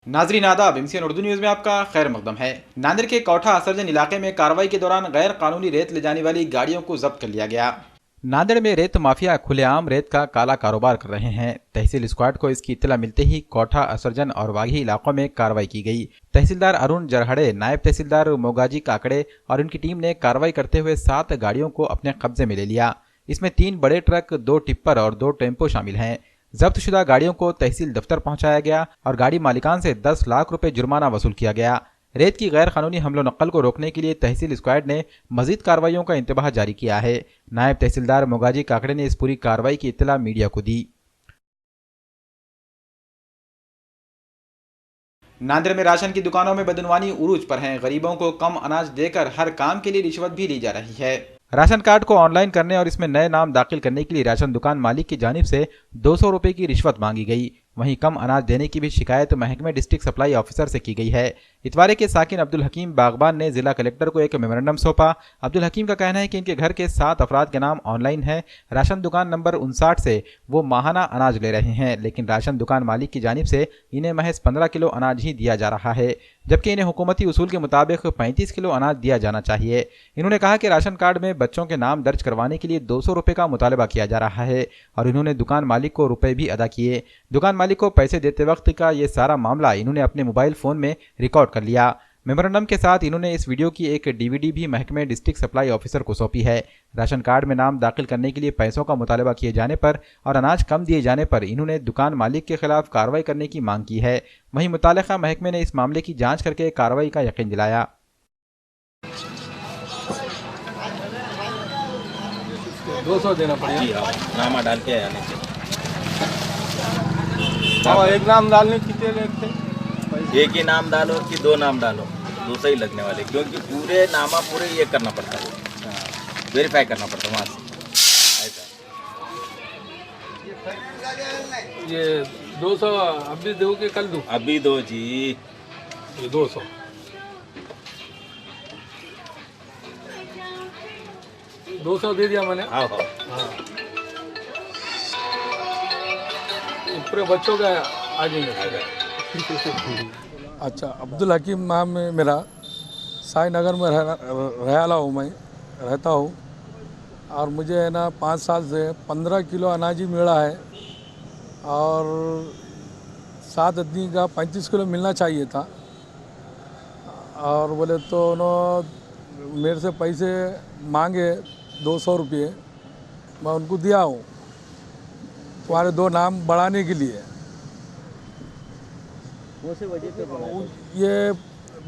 नाजरीन आदाब, MCN Urdu news में आपका खैर मकदम है। नांदेड़ के कोठा असरजन इलाके में कार्रवाई के दौरान गैर कानूनी रेत ले जाने वाली गाड़ियों को जब्त कर लिया गया। नांदेड़ में रेत माफिया खुलेआम रेत का काला कारोबार कर रहे हैं। तहसील स्क्वाड को इसकी इत्तला मिलते ही कोठा असरजन और वाघी इलाकों में कार्रवाई की गई। तहसीलदार अरुण जरहड़े, नायब तहसीलदार मोगाजी काकड़े और उनकी टीम ने कार्रवाई करते हुए 7 गाड़ियों को अपने कब्जे में ले लिया। इसमें 3 बड़े ट्रक, 2 टिप्पर और 2 टेम्पो शामिल हैं। जब्तशुदा गाड़ियों को तहसील दफ्तर पहुंचाया गया और गाड़ी मालिकान से 10 लाख रुपए जुर्माना वसूल किया गया। रेत की गैर कानूनी हमलो नक्ल को रोकने के लिए तहसील स्क्वाड ने मजीद कार्रवाइयों का इंतबाह जारी किया है। नायब तहसीलदार मोगाजी काकड़े ने इस पूरी कार्रवाई की इत्तला मीडिया को दी। नांदेड़ में राशन की दुकानों में बदनवानी उरूज पर है। गरीबों को कम अनाज देकर हर काम के लिए रिश्वत भी ली जा रही है। राशन कार्ड को ऑनलाइन करने और इसमें नए नाम दाखिल करने के लिए राशन दुकान मालिक की जानिब से 200 रुपए की रिश्वत मांगी गई। वहीं कम अनाज देने की भी शिकायत महकमे डिस्ट्रिक्ट सप्लाई ऑफिसर से की गई है। इतवारे के साकिन अब्दुल हकीम बागबान ने जिला कलेक्टर को एक मेमोरेंडम सौंपा। अब्दुल हकीम का कहना है कि इनके घर के 7 अफराद के नाम ऑनलाइन है। राशन दुकान नंबर 59 से वो माहाना अनाज ले रहे हैं, लेकिन राशन दुकान मालिक की जानिब से इन्हें महज 15 किलो अनाज ही दिया जा रहा है, जबकि इन्हें हुकूमती उसूल के मुताबिक 35 किलो अनाज दिया जाना चाहिए। इन्होंने कहा कि राशन कार्ड में बच्चों के नाम दर्ज करवाने के लिए 200 रुपए का मुतालबा किया जा रहा है और इन्होंने दुकान मालिक को रुपए भी अदा किए। दुकान मालिक को पैसे देते वक्त का ये सारा मामला इन्होंने अपने मोबाइल फोन में रिकॉर्ड कर लिया। मेमोरेंडम के साथ इन्होंने इस वीडियो की एक डीवीडी भी महकमे डिस्ट्रिक्ट सप्लाई ऑफिसर को सौंपी है। राशन कार्ड में नाम दाखिल करने के लिए पैसों का मुतालबा किए जाने पर और अनाज कम दिए जाने पर इन्होंने दुकान मालिक के खिलाफ कार्रवाई करने की मांग की है। वहीं मुतालिका महकमे ने इस मामले की जांच करके कार्रवाई का यकीन दिलाया। 200 देना पड़ेगा जी हाँ, नामा डाल के आने से। हाँ, एक नाम डालने कितने लेते? एक ही नाम डालो कि 2 नाम डालो, 2 सही लगने वाले, क्योंकि पूरे नामा पूरे ये करना पड़ता है, वेरीफाई करना पड़ता है वहाँ से। ऐसा ये 200 अभी दो कि कल दूँ? अभी दो जी। ये 200 200 दे दिया मैंने। हाँ हाँ, ये पूरे बच्चों का आ जाएंगे। अच्छा, अब्दुल हकीम नाम है मेरा। साई नगर में रहला हूँ, मैं रहता हूँ और मुझे है ना 5 साल से 15 किलो अनाज ही मिला है और 7 आदमी का 35 किलो मिलना चाहिए था। और बोले तो उन्होंने मेरे से पैसे मांगे 200 रुपये, मैं उनको दिया हूँ तुम्हारे 2 नाम बढ़ाने के लिए। ये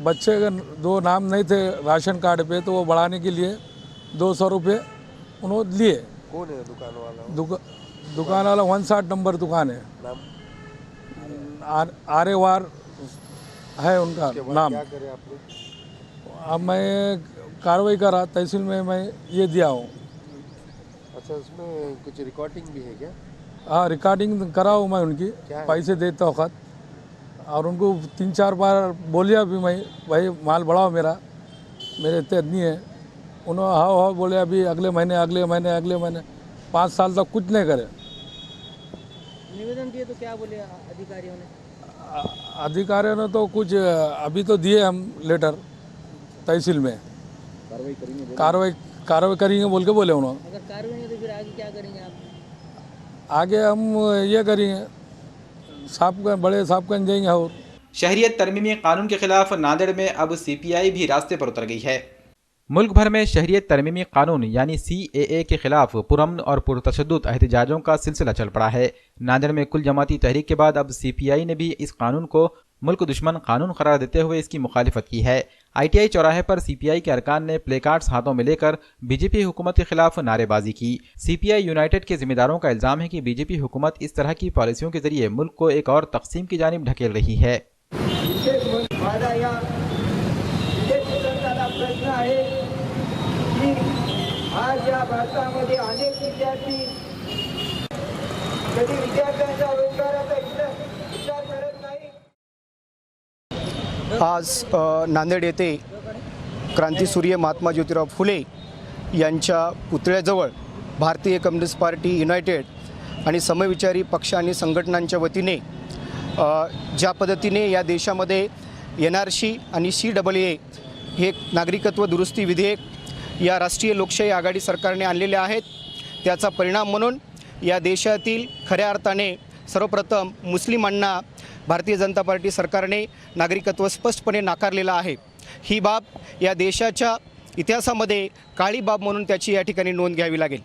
बच्चे के 2 नाम नहीं थे राशन कार्ड पे, तो वो बढ़ाने के लिए 200 रुपये उन्होंने लिए। कौन है दुकान वाला? दुकान वाला 59 नंबर दुकान है, आरेवार है उनका नाम। क्या करे आपने? अब मैं कार्रवाई करा तहसील में, मैं ये दिया हूँ। अच्छा, उसमें कुछ रिकॉर्डिंग भी है क्या? हाँ, रिकॉर्डिंग करा हूँ मैं उनकी, पैसे देते वक्त, और उनको 3-4 बार बोलिया भी मैं, भाई माल बढ़ाओ मेरा, मेरे इतने आदमी हैं। उन्होंने हाँ बोले अभी अगले महीने 5 साल तक कुछ नहीं करे। निवेदन दिए तो क्या बोले अधिकारियों ने? अधिकारियों ने तो कुछ अभी तो दिए हम लेटर तहसील में, कार्रवाई करेंगे बोल के बोले उन्होंने। अगर कार्रवाई नहीं तो फिर आगे क्या करेंगे आप? आगे हम ये करेंगे, बड़े साहबगंज जाएंगे। और शहरियत तरमीमी कानून के खिलाफ नांदेड़ में अब सीपीआई भी रास्ते पर उतर गई है। मुल्क भर में शहरियत तरमीमी कानून यानी CAA के खिलाफ पुरअमन और पुरतशद्दुद एहतजाजों का सिलसिला चल पड़ा है। नांदेड़ में कुल जमाती तहरीक के बाद अब CPI ने भी इस कानून को मुल्क दुश्मन कानून करार देते हुए इसकी मुखालिफत की है। ITI चौराहे पर CPI के अरकान ने प्ले कार्ड्स हाथों में लेकर BJP हुकूमत के खिलाफ नारेबाजी की। CPI यूनाइटेड के जिम्मेदारों का इल्जाम है कि BJP हुकूमत इस तरह की पॉलिसियों के जरिए मुल्क को एक और तकसीम की जानिब ढकेल रही है। आज या भारतामध्ये अनेक विद्यार्थी कधी विद्यार्थ्यांच्या रोजगाराचा विचार करत नाही। आज नांदेड येथे क्रांतीसूर्य महात्मा ज्योतिराव फुले यांच्या पुतळ्याजवळ भारतीय कम्युनिस्ट पार्टी युनायटेड आणि समविचारी पक्ष आणि संघटनांच्या वतीने ज्या पद्धतीने या देशामध्ये NRC आणि CAA हे नागरिकत्व दुरुस्ती विधेयक या राष्ट्रीय लोकशाही आघाडी सरकारने आणलेले आहेत, त्याचा परिणाम म्हणून या देशातील खऱ्या अर्थाने सर्वप्रथम मुस्लिमांना भारतीय जनता पार्टी सरकारने नागरिकत्व स्पष्टपणे नाकारलेलं आहे. ही बाब या देशाच्या इतिहासामध्ये काळी बाब म्हणून त्याची या ठिकाणी नोंद घ्यावी लागेल.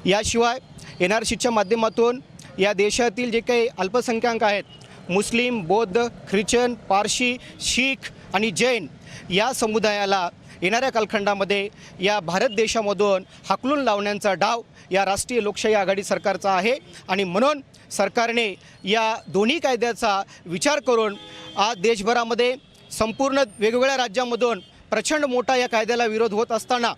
याशिवाय NRCच्या माध्यमातून या देशातील जे काही अल्पसंख्याक आहेत, मुस्लिम, बौद्ध, ख्रिश्चन, पारशी, शीख आणि जैन या समुदायाला येणाऱ्या कालखंडामध्ये या भारत देशामधून हाकलून लावण्याचा डाव या राष्ट्रीय लोकशाही आघाडी सरकारचा आहे. आणि म्हणून सरकारने या दोन्ही कायद्याचा विचार करून आज देशभरामध्ये संपूर्ण वेगवेगळ्या राज्यांमधून प्रचंड मोठा या कायद्याला विरोध होत असताना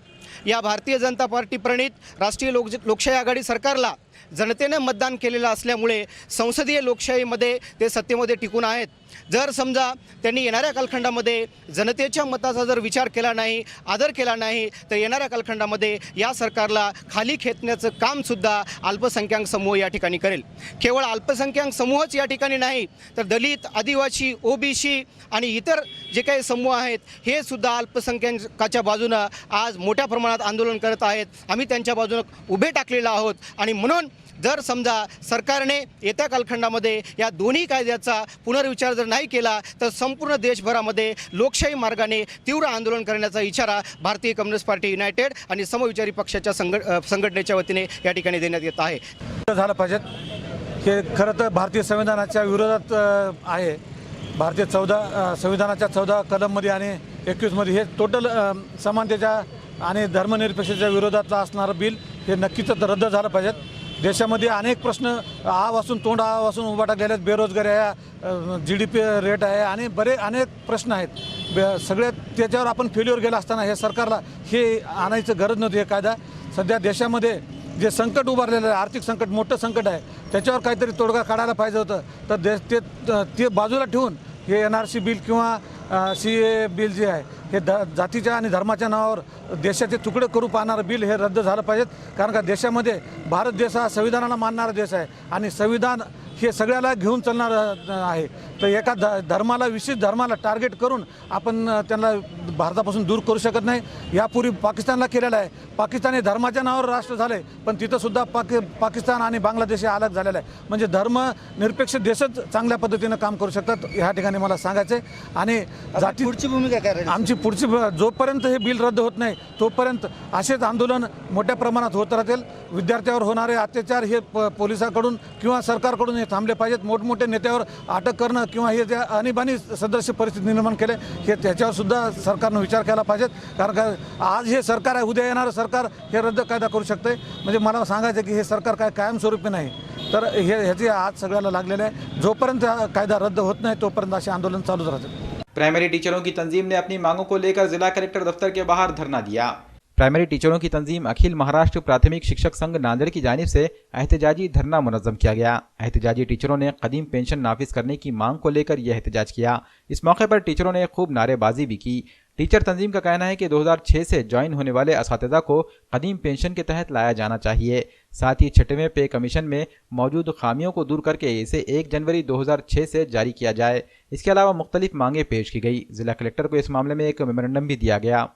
या भारतीय जनता पार्टी प्रणित राष्ट्रीय लोकशाही आघाडी सरकारला जनतेने मतदान केलेलं असल्यामुळे संसदीय लोकशाहीमध्ये ते सत्तेमध्ये टिकून आहेत. जर समजा त्यांनी येणाऱ्या कालखंडामध्ये जनतेच्या मताचा जर विचार केला नाही, आदर केला नाही, तर येणाऱ्या कालखंडामध्ये या सरकारला खाली खेचण्याचं कामसुद्धा अल्पसंख्याक समूह या ठिकाणी करेल. केवळ अल्पसंख्याक समूहच या ठिकाणी नाही, तर दलित, आदिवासी, OBC आणि इतर जे काही समूह आहेत हे सुद्धा अल्पसंख्याकाच्या बाजूनं आज मोठ्या प्रमाणात आंदोलन करत आहेत. आम्ही त्यांच्या बाजूनं उभे टाकलेलो आहोत. आणि म्हणून जर समजा सरकारने येत्या कालखंडामध्ये या दोन्ही कायद्याचा पुनर्विचार जर नाही केला तर संपूर्ण देशभरामध्ये लोकशाही मार्गाने तीव्र आंदोलन करण्याचा इशारा भारतीय कम्युनिस्ट पार्टी युनायटेड आणि समविचारी पक्षाच्या संघटनेच्या वतीने या ठिकाणी देण्यात येत आहे. झालं पाहिजेत हे खरं तर भारतीय संविधानाच्या विरोधात आहे. भारतीय संविधानाच्या 14 कलममध्ये आणि 21मध्ये हे टोटल समानतेच्या आणि धर्मनिरपेक्षतेच्या विरोधातलं असणारं बिल हे नक्कीच रद्द झालं पाहिजेत. देशामध्ये अनेक प्रश्न आवासून तोंड आवासून उभा टाकलेले आहेत. बेरोजगारी आहे, GDP रेट आहे आणि अनेक प्रश्न आहेत. सगळे त्याच्यावर आपण फेल्युअर गेला असताना हे सरकारला हे आणायचं गरज नव्हती. हे कायदा सध्या देशामध्ये जे संकट उभारलेलं आहे, आर्थिक संकट, मोठं संकट आहे, त्याच्यावर काहीतरी तोडगा काढायला पाहिजे होतं. तर ते बाजूला ठेवून हे NRC बिल किंवा CAA बिल जे आहे हे जातीच्या आणि धर्माच्या नावावर देशाचे तुकडे करू पाहणारं बिल हे रद्द झालं पाहिजेत. कारण का देशामध्ये भारत देश हा संविधानाला मानणारा देश आहे आणि संविधान हे सगळ्याला घेऊन चालणारं आहे. तर एका धर्माला, विशिष्ट धर्माला टार्गेट करून आपण त्यांना भारतापासून दूर करू शकत नाही. यापूर्वी पाकिस्तानला केलेलं आहे. पाकिस्तान हे धर्माच्या नावावर राष्ट्र झाले, पण तिथंसुद्धा पाकिस्तान आणि बांगलादेश हे अलग झालेलं आहे. म्हणजे धर्मनिरपेक्ष देशच चांगल्या पद्धतीनं काम करू शकतात ह्या ठिकाणी मला सांगायचं आहे. आणि जाती पुढची भूमिका काय राहील? आमची पुढची जोपर्यंत हे बिल रद्द होत नाही तोपर्यंत असेच आंदोलन मोठ्या प्रमाणात होत राहतील. विद्यार्थ्यावर होणारे अत्याचार हे पोलिसांकडून किंवा सरकारकडून हे थांबले पाहिजेत. मोठमोठे नेत्यावर अटक करणं किंवा हे ज्या आणीबाणी सदस्य परिस्थिती निर्माण केले हे त्याच्यावर सुद्धा सरकारनं विचार केला पाहिजेत. कारण का आज हे सरकार आहे, उद्या येणारं सरकार हे रद्द कायदा करू शकते. म्हणजे मला सांगायचं की हे सरकार काय कायमस्वरूपी नाही. तर ह्याची आज सगळ्याला लागलेलं आहे. जोपर्यंत हा कायदा रद्द होत नाही तोपर्यंत असे आंदोलन चालूच राहते. प्राइमरी टीचरों की तंजीम ने अपनी मांगों को लेकर जिला कलेक्टर दफ्तर के बाहर धरना दिया। प्राइमरी टीचरों की तंजीम अखिल महाराष्ट्र प्राथमिक शिक्षक संघ नांदेड़ की जानिब से एहतजाजी धरना मुनज़्ज़म किया गया। एहतजाजी टीचरों ने कदीम पेंशन नाफिज करने की मांग को लेकर यह एहतजाज किया। इस मौके पर टीचरों ने खूब नारेबाजी भी की। टीचर तंजीम का कहना है कि 2006 से ज्वाइन होने वाले असातिज़ा को कदीम पेंशन के तहत लाया जाना चाहिए। साथ ही 6वें पे कमीशन में मौजूद खामियों को दूर करके इसे 1 जनवरी 2006 से जारी किया जाए। इसके अलावा मुख्तलिफ मांगे पेश की गई। जिला कलेक्टर को इस मामले में एक मेमोरेंडम भी दिया गया।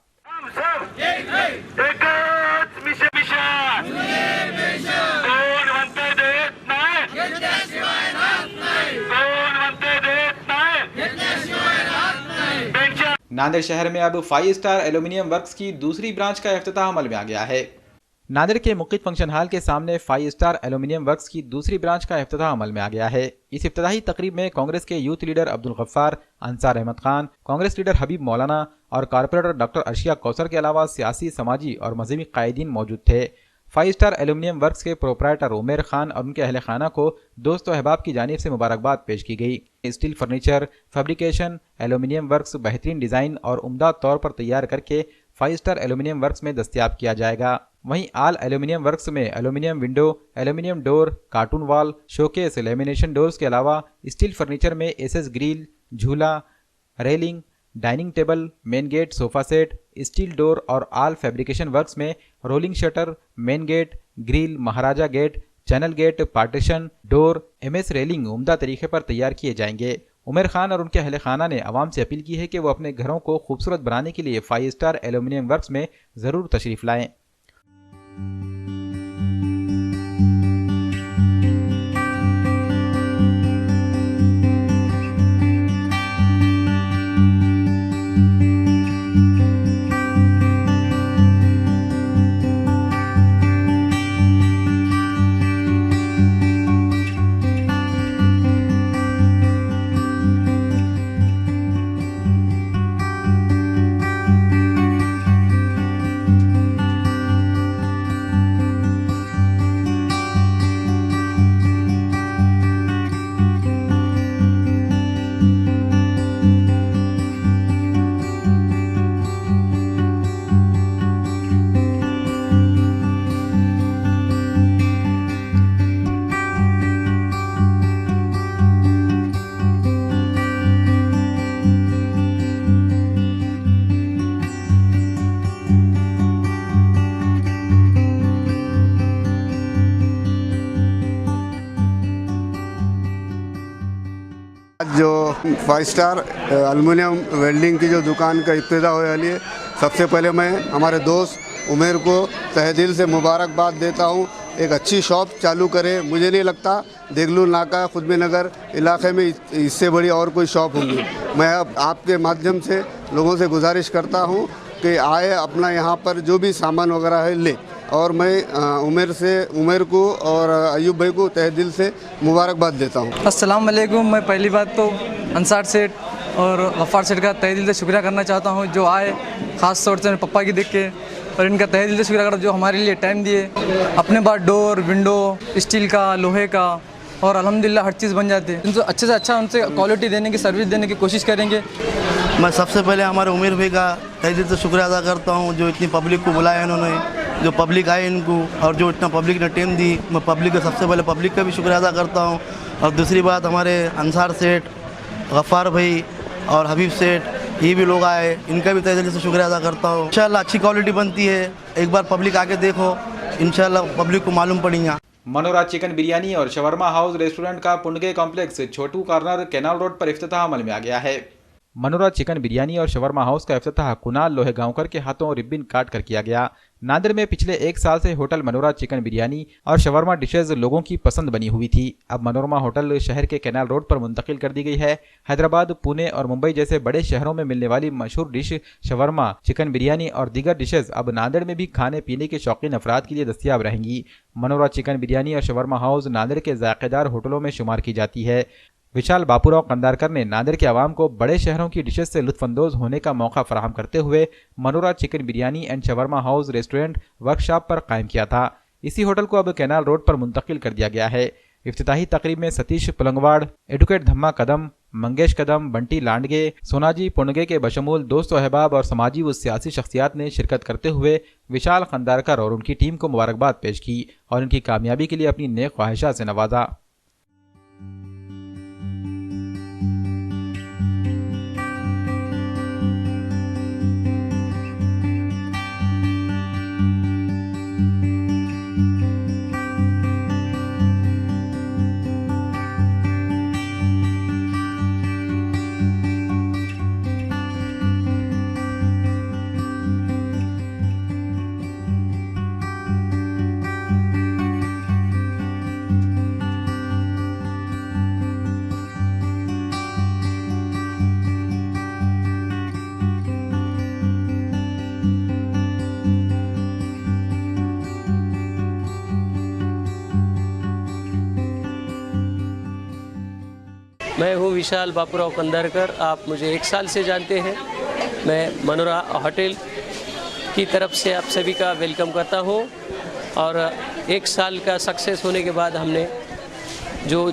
नांदेड़ शहर में अब 5 स्टार एल्यूमिनियम वर्क्स की दूसरी ब्रांच का इफ्तिताह अमल में आ गया है। नांदेड़ के मुक़िद फंक्शन हॉल के सामने 5 स्टार एल्यूमिनियम वर्क्स की दूसरी ब्रांच का इफ्तिताह अमल में आ गया है। इस इफ्तिताही तकरीब में कांग्रेस के youth leader Abdul Gaffar, Ansar Ahmed Khan, Congress leader Habib Maulana और कारपोरेटर डॉक्टर अर्शिया कौसर के अलावा सियासी, समाजी और मजहबी कायदीन मौजूद थे। 5 स्टार एल्यूमिनियम वर्क्स के प्रोपराइटर उमेर खान और उनके अहले खाना को दोस्त व अहबाब की जानिब से मुबारकबाद पेश की गई। Steel furniture, fabrication, aluminium works बेहतरीन डिज़ाइन और उम्दा तौर पर तैयार करके 5 स्टार एल्यूमिनियम वर्क्स में दस्तयाब किया जाएगा। वहीं आल एल्यूमिनियम वर्क्स में aluminium window, aluminium door, cartoon wall, showcase, lamination doors के अलावा स्टील फर्नीचर में एसएस ग्रिल, झूला, railing, dining table, main gate, sofa set, steel door और आल फैब्रिकेशन वर्क्स में rolling shutter, main gate, grill, महाराजा gate, channel gate, partition, door, MS railing उम्दा तरीके पर तैयार किए जाएंगे। उमर खान और उनके अहले खाना ने आवाम से अपील की है कि वो अपने घरों को खूबसूरत बनाने के लिए 5 स्टार एल्यूमिनियम वर्क्स में ज़रूर तशरीफ़ लाएं। जो 5 स्टार एल्युमिनियम वेल्डिंग की जो दुकान का इब्तिदा होने वाली है, सबसे पहले मैं हमारे दोस्त उमेर को तहे दिल से मुबारकबाद देता हूँ। एक अच्छी शॉप चालू करे, मुझे नहीं लगता देगलू नाका खुदमी नगर इलाके में इससे बड़ी और कोई शॉप होगी। मैं अब आपके माध्यम से लोगों से गुजारिश करता हूँ कि आए, अपना यहाँ पर जो भी सामान वगैरह है ले। और मैं उमेर को और अयूब भाई को तहे दिल से मुबारकबाद देता हूँ। अस्सलाम वालेकुम। मैं पहली बात तो अंसार सेठ और गफ़ार सेठ का तहे दिल से शुक्रिया करना चाहता हूँ, जो आए ख़ास तौर से मेरे पप्पा की देख के, और इनका तहे दिल से शुक्रिया करता हूँ जो हमारे लिए टाइम दिए। अपने पास डोर, विंडो, स्टील का, लोहे का, और अल्हम्दुलिल्लाह हर चीज़ बन जाती है। इनको अच्छे से अच्छा उनसे क्वालिटी देने की, सर्विस देने की कोशिश करेंगे। मैं सबसे पहले हमारे उमेर भाई का तहे दिल से शुक्रिया अदा करता हूँ, जो इतनी पब्लिक को बुलाया इन्होंने, जो पब्लिक आए इनको, और जो इतना पब्लिक ने टाइम दी। मैं पब्लिक का सबसे पहले पब्लिक का भी शुक्रिया अदा करता हूँ। और दूसरी बात, हमारे अंसार सेठ, गफ़ार भाई और हबीब सेठ, ये भी लोग आए, इनका भी तहे दिल से शुक्रिया अदा करता हूँ। इंशाल्लाह अच्छी क्वालिटी बनती है, एक बार पब्लिक आके देखो, इंशाल्लाह पब्लिक को मालूम पड़ेगा। मनोरा चिकन बिरयानी और शवरमा हाउस रेस्टोरेंट का पुंडगे कॉम्प्लेक्स छोटू कॉर्नर कैनाल रोड पर इफ्तिताह अमल में आ गया है। मनोरा चिकन बिरयानी और शवरमा हाउस का इफ्तिताह कुणाल लोहेगांवकर के हाथों रिब्बिन काट कर किया गया। नांदेड़ में पिछले 1 साल से होटल मनोरा चिकन बिरयानी और शवरमा डिशेज लोगों की पसंद बनी हुई थी। अब मनोरमा होटल शहर के कैनाल रोड पर मुंतकिल कर दी गई है। हैदराबाद, पुणे और मुंबई जैसे बड़े शहरों में मिलने वाली मशहूर डिश शवरमा, चिकन बिरयानी और दीगर डिशेज अब नांदेड़ में भी खाने पीने के शौकीन अफराद के लिए दस्तियाब रहेंगी। मनोरा चिकन बिरयानी और शवरमा हाउस नांदेड़ के जायकेदार होटलों में शुमार की जाती है। विशाल बापूराव कंदारकर ने नांदेड़ के आवाम को बड़े शहरों की डिशेज से लुत्फानंदोज होने का मौका फराहम करते हुए Monera chicken biryani and shawarma house restaurant workshop पर कायम किया था। इसी होटल को अब कैनाल रोड पर मुंतकिल कर दिया गया है। इफ्तिताही तकरीब में सतीश पुलंगवाड़, एडवोकेट धम्मा कदम, मंगेश कदम, बंटी लांडगे, सोनाजी पुंडगे के बशमूल दोस्त अहबाब और समाजी व सियासी शख्सियात ने शिरकत करते हुए विशाल खंदारकर और उनकी टीम को मुबारकबाद पेश की और उनकी कामयाबी के लिए अपनी नेक ख्वाहिशात से नवाजा। मैं हूँ विशाल बापूराव कंदारकर। आप मुझे 1 साल से जानते हैं। मैं मनोरा होटल की तरफ से आप सभी का वेलकम करता हूँ। और 1 साल का सक्सेस होने के बाद हमने जो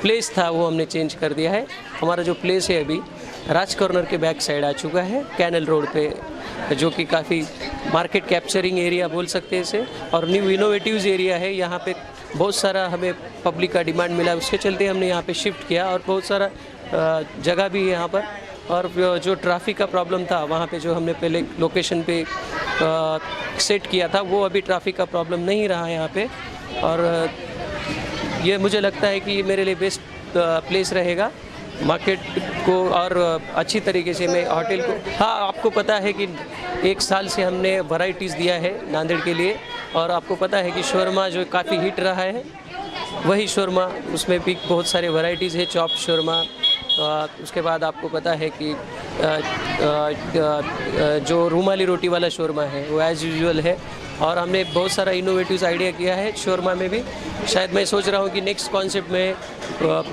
प्लेस था वो हमने चेंज कर दिया है। हमारा जो प्लेस है अभी राज कॉर्नर के बैक साइड आ चुका है, कैनल रोड पे, जो कि काफ़ी मार्केट कैप्चरिंग एरिया बोल सकते हैं इसे, और न्यू इनोवेटिव्स एरिया है। यहाँ पे बहुत सारा हमें पब्लिक का डिमांड मिला, उसके चलते हमने यहाँ पे शिफ्ट किया, और बहुत सारा जगह भी है यहाँ पर। और जो ट्रैफिक का प्रॉब्लम था वहाँ पे, जो हमने पहले लोकेशन पे सेट किया था, वो अभी ट्रैफिक का प्रॉब्लम नहीं रहा यहाँ पे। और ये मुझे लगता है कि ये मेरे लिए बेस्ट प्लेस रहेगा मार्केट को, और अच्छी तरीके से मैं होटल को, हाँ आपको पता है कि 1 साल से हमने वैरायटीज़ दिया है नांदेड़ के लिए, और आपको पता है कि शोरमा जो काफ़ी हिट रहा है वही शोरमा, उसमें भी बहुत सारे वैरायटीज़ है, चॉप शोरमा। उसके बाद आपको पता है कि जो रुमाली रोटी वाला शोरमा है वो एज़ यूजुअल है, और हमने बहुत सारा इनोवेटिव आइडिया किया है शोरमा में भी। शायद मैं सोच रहा हूँ कि नेक्स्ट कॉन्सेप्ट में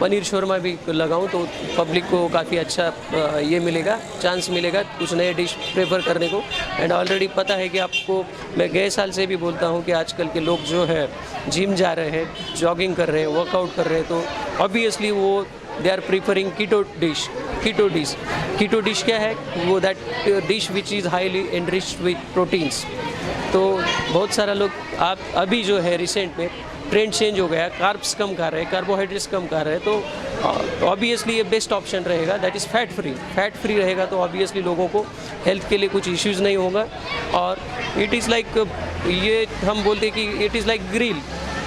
पनीर शोरमा भी लगाऊँ तो पब्लिक को काफ़ी अच्छा ये मिलेगा, चांस मिलेगा कुछ नए डिश प्रेफर करने को। एंड ऑलरेडी पता है कि आपको, मैं गए साल से भी बोलता हूँ कि आजकल के लोग जो है जिम जा रहे हैं, जॉगिंग कर रहे हैं, वर्कआउट कर रहे हैं, तो ऑब्वियसली वो they are preferring keto dish क्या है वो, that dish which is highly enriched with proteins. तो बहुत सारा लोग आप अभी जो है रिसेंट में ट्रेंड चेंज हो गया, कार्ब्स कम खा रहे हैं, कार्बोहाइड्रेट्स कम खा रहे हैं, तो ऑब्वियसली ये बेस्ट ऑप्शन रहेगा, दैट इज़ फैट फ्री रहेगा, तो ऑब्वियसली लोगों को हेल्थ के लिए कुछ इश्यूज़ नहीं होगा। और इट इज़ लाइक, ये हम बोलते कि इट इज़ लाइक ग्रिल,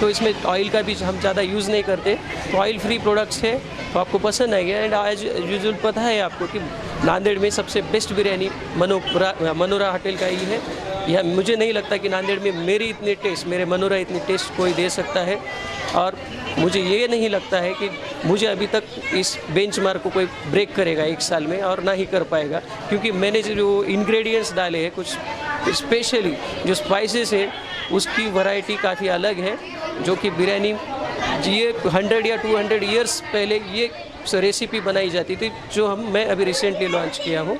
तो इसमें ऑयल का भी हम ज़्यादा यूज़ नहीं करते, तो ऑयल फ्री प्रोडक्ट्स है, तो आपको पसंद आएगा। एंड एज यूजुअल पता है आपको कि नांदेड़ में सबसे बेस्ट बिरयानी मनोरा होटल का ही है। यह मुझे नहीं लगता कि नांदेड़ में मेरे मनोरा इतनी टेस्ट कोई दे सकता है, और मुझे ये नहीं लगता है कि मुझे अभी तक इस बेंचमार्क को कोई ब्रेक करेगा 1 साल में, और ना ही कर पाएगा, क्योंकि मैंने जो इंग्रेडिएंट्स डाले हैं कुछ स्पेशली जो स्पाइसेस है उसकी वैरायटी काफ़ी अलग है, जो कि बिरयानी ये 100 या 200 ईयर्स पहले ये रेसिपी बनाई जाती थी, जो मैं अभी रिसेंटली लॉन्च किया हूँ।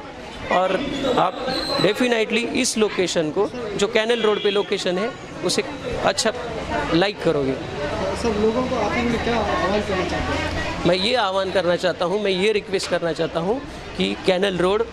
और आप डेफिनेटली इस लोकेशन को, जो कैनल रोड पे लोकेशन है, उसे अच्छा लाइक करोगे। सब लोगों को आखिर में क्या आह्वान करना चाहते हैं? मैं ये आह्वान करना चाहता हूँ, मैं ये रिक्वेस्ट करना चाहता हूँ कि कैनल रोड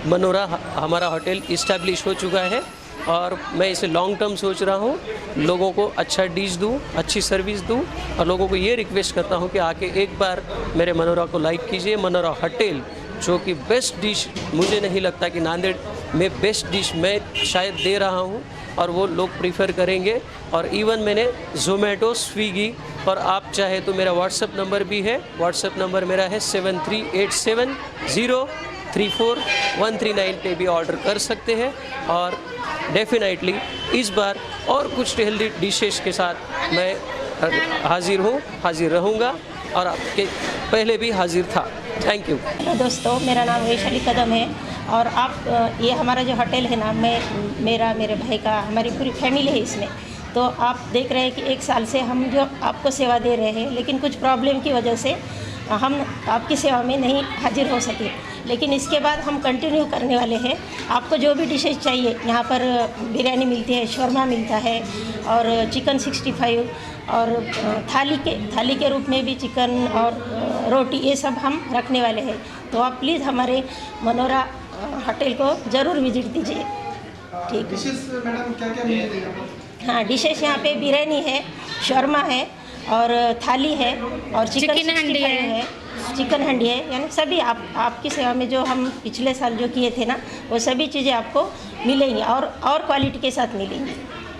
मनोरा हमारा होटल इस्टेब्लिश हो चुका है, और मैं इसे लॉन्ग टर्म सोच रहा हूँ, लोगों को अच्छा डिश दूँ, अच्छी सर्विस दूँ, और लोगों को ये रिक्वेस्ट करता हूँ कि आके एक बार मेरे मनोरा को लाइक कीजिए। मनोरा होटल जो कि बेस्ट डिश, मुझे नहीं लगता कि नांदेड़ में बेस्ट डिश मैं शायद दे रहा हूँ, और वो लोग प्रीफर करेंगे। और इवन मैंने ज़ोमैटो, स्विगी, और आप चाहे तो मेरा व्हाट्सएप नंबर भी है, व्हाट्सएप नंबर मेरा है 7387034139 पे भी ऑर्डर कर सकते हैं। और डेफिनेटली इस बार और कुछ हेल्दी डिशेस के साथ मैं हाजिर रहूँगा, और आपके पहले भी हाजिर था। Thank you. दोस्तों, मेरा नाम वैशाली कदम है, और आप ये हमारा जो होटल है ना, मेरे भाई का, हमारी पूरी फैमिली है इसमें। तो आप देख रहे हैं कि 1 साल से हम जो आपको सेवा दे रहे हैं, लेकिन कुछ प्रॉब्लम की वजह से हम आपकी सेवा में नहीं हाजिर हो सके, लेकिन इसके बाद हम कंटिन्यू करने वाले हैं। आपको जो भी डिशेज चाहिए, यहाँ पर बिरयानी मिलती है, शोरमा मिलता है, और चिकन 65, और थाली के रूप में भी चिकन और रोटी, ये सब हम रखने वाले हैं। तो आप प्लीज़ हमारे मनोरा होटल को ज़रूर विजिट दीजिए। ठीक है। डिशेस मैडम क्या क्या मिलेगी? हाँ, डिशेस यहाँ पे बिरयानी है, शोरमा है, और थाली है, और चिकन हंडी है, चिकन हंडी है, यानी सभी आपकी सेवा में जो हम पिछले साल जो किए थे ना, वो सभी चीज़ें आपको मिलेंगी, और क्वालिटी के साथ मिलेंगी।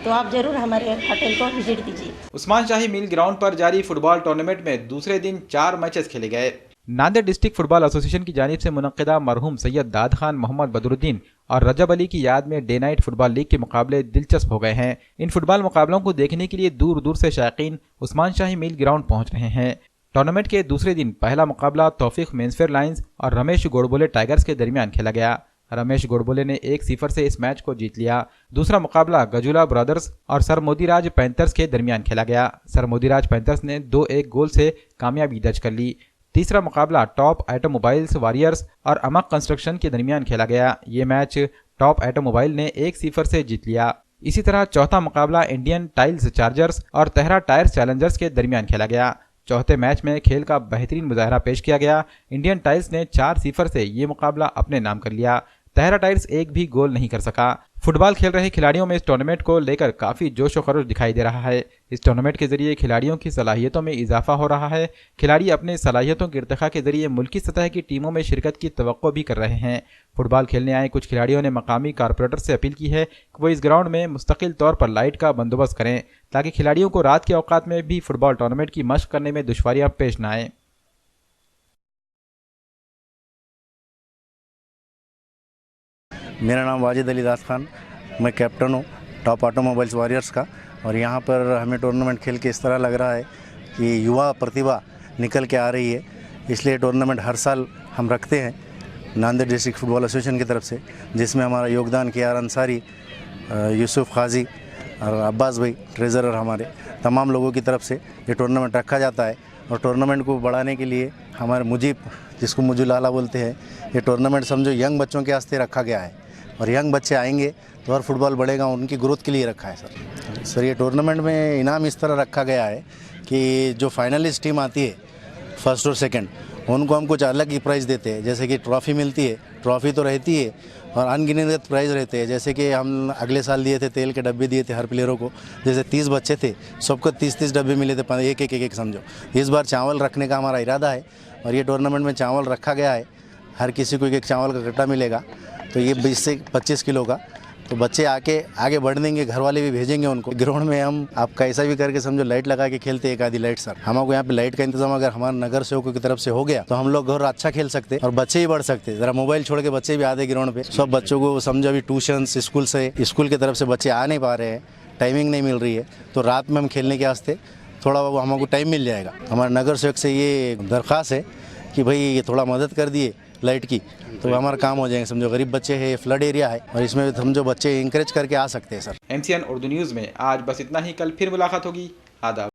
तो आप जरूर हमारे होटल को विजिट दीजिए। उस्मान शाही मिल ग्राउंड पर जारी फुटबॉल टूर्नामेंट में दूसरे दिन 4 मैचेस खेले गए। नांदेड़ डिस्ट्रिक्ट फुटबॉल एसोसिएशन की जानिब से मुनक्किदा मरहूम सैयद दाद खान, मोहम्मद बदरुद्दीन और रजब अली की याद में डे नाइट फुटबॉल लीग के मुकाबले दिलचस्प हो गए हैं। इन फुटबॉल मुकाबलों को देखने के लिए दूर दूर से शायकीन उस्मान शाही मिल ग्राउंड पहुंच रहे हैं। टूर्नामेंट के दूसरे दिन पहला मुकाबला तौफीक मेंसफेयर लायंस और रमेश गोडबोले टाइगर्स के दरमियान खेला गया। रमेश गोडबोले ने 1-0 से इस मैच को जीत लिया। दूसरा मुकाबला गजुला ब्रदर्स और सर मोदीराज पैंथर्स के दरमियान खेला गया। सर मोदीराज पैंथर्स ने 2-1 गोल से कामयाबी दर्ज कर ली। तीसरा मुकाबला टॉप ऑटोमोबाइल्स वॉरियर्स और अमक कंस्ट्रक्शन के दरमियान खेला गया। ये मैच टॉप ऑटोमोबाइल ने 1-0 से जीत लिया। इसी तरह चौथा मुकाबला इंडियन टाइल्स चार्जर्स और तेहरा टायर्स चैलेंजर्स के दरमियान खेला गया। चौथे मैच में खेल का बेहतरीन मुजाहरा पेश किया गया। इंडियन टाइल्स ने 4-0 से ये मुकाबला अपने नाम कर लिया। तेहरा टायर्स एक भी गोल नहीं कर सका। फुटबॉल खेल रहे खिलाड़ियों में इस टूर्नामेंट को लेकर काफ़ी जोश व खरोश दिखाई दे रहा है। इस टूर्नामेंट के जरिए खिलाड़ियों की सलाहियतों में इजाफा हो रहा है। खिलाड़ी अपने सलाहियतों के इर्तिका के जरिए मुल्की सतह की टीमों में शिरकत की तवक्को भी कर रहे हैं। फुटबॉल खेलने आए कुछ खिलाड़ियों ने मकामी कारपोरेटर से अपील की है कि वो इस ग्राउंड में मुस्तकिल तौर पर लाइट का बंदोबस्त करें ताकि खिलाड़ियों को रात के औकात में भी फुटबॉल टूर्नामेंट की मशक करने में दुश्वारियां पेश न आएँ। मेरा नाम वाजिद अली दास खान, मैं कैप्टन हूँ टॉप ऑटोमोबाइल्स वॉरियर्स का। और यहाँ पर हमें टूर्नामेंट खेल के इस तरह लग रहा है कि युवा प्रतिभा निकल के आ रही है, इसलिए टूर्नामेंट हर साल हम रखते हैं नांदेड़ डिस्ट्रिक्ट फुटबॉल एसोसिएशन की तरफ से, जिसमें हमारा योगदान KR अंसारी, यूसुफ खाजी और अब्बास भाई ट्रेजरर, हमारे तमाम लोगों की तरफ से ये टूर्नामेंट रखा जाता है। और टूर्नामेंट को बढ़ाने के लिए हमारे मुजीब, जिसको मुजू लाला बोलते हैं, ये टूर्नामेंट समझो यंग बच्चों के वास्ते रखा गया है और यंग बच्चे आएंगे तो और फुटबॉल बढ़ेगा, उनकी ग्रोथ के लिए रखा है सर। ये टूर्नामेंट में इनाम इस तरह रखा गया है कि जो फाइनलिस्ट टीम आती है फर्स्ट और सेकंड, उनको हम कुछ अलग ही प्राइज़ देते हैं, जैसे कि ट्रॉफ़ी मिलती है, ट्रॉफ़ी तो रहती है, और अनगिनत प्राइज़ रहते हैं। जैसे कि हम अगले साल दिए थे, तेल के डब्बे दिए थे हर प्लेयरों को, जैसे 30 बच्चे थे, सबको 30-30 डब्बे मिले थे, एक समझो। इस बार चावल रखने का हमारा इरादा है और ये टूर्नामेंट में चावल रखा गया है, हर किसी को एक चावल का कट्टा मिलेगा, तो ये 20 से 25 किलो का। तो बच्चे आगे बढ़ देंगे, घर वाले भी भेजेंगे उनको। ग्राउंड में हम आपका ऐसा भी करके समझो लाइट लगा के खेलते, एक आधी लाइट सर। हमको यहाँ पे लाइट का इंतजाम अगर हमारे नगर सेवकों की तरफ से हो गया तो हम लोग और अच्छा खेल सकते और बच्चे ही बढ़ सकते। जरा मोबाइल छोड़ के बच्चे भी आते ग्राउंड पे। सब बच्चों को समझो अभी ट्यूशन स्कूल की तरफ से बच्चे आ नहीं पा रहे हैं, टाइमिंग नहीं मिल रही है, तो रात में हम खेलने के वास्ते थोड़ा हमको टाइम मिल जाएगा। हमारे नगर सेवक से ये दरख्वास्त है कि भाई ये थोड़ा मदद कर दिए लाइट की, तो हमारा काम हो जाएंगे। समझो गरीब बच्चे हैं, फ्लड एरिया है और इसमें समझो बच्चे इंकरेज करके आ सकते हैं सर। MCN उर्दू न्यूज़ में आज बस इतना ही। कल फिर मुलाकात होगी। आदाब।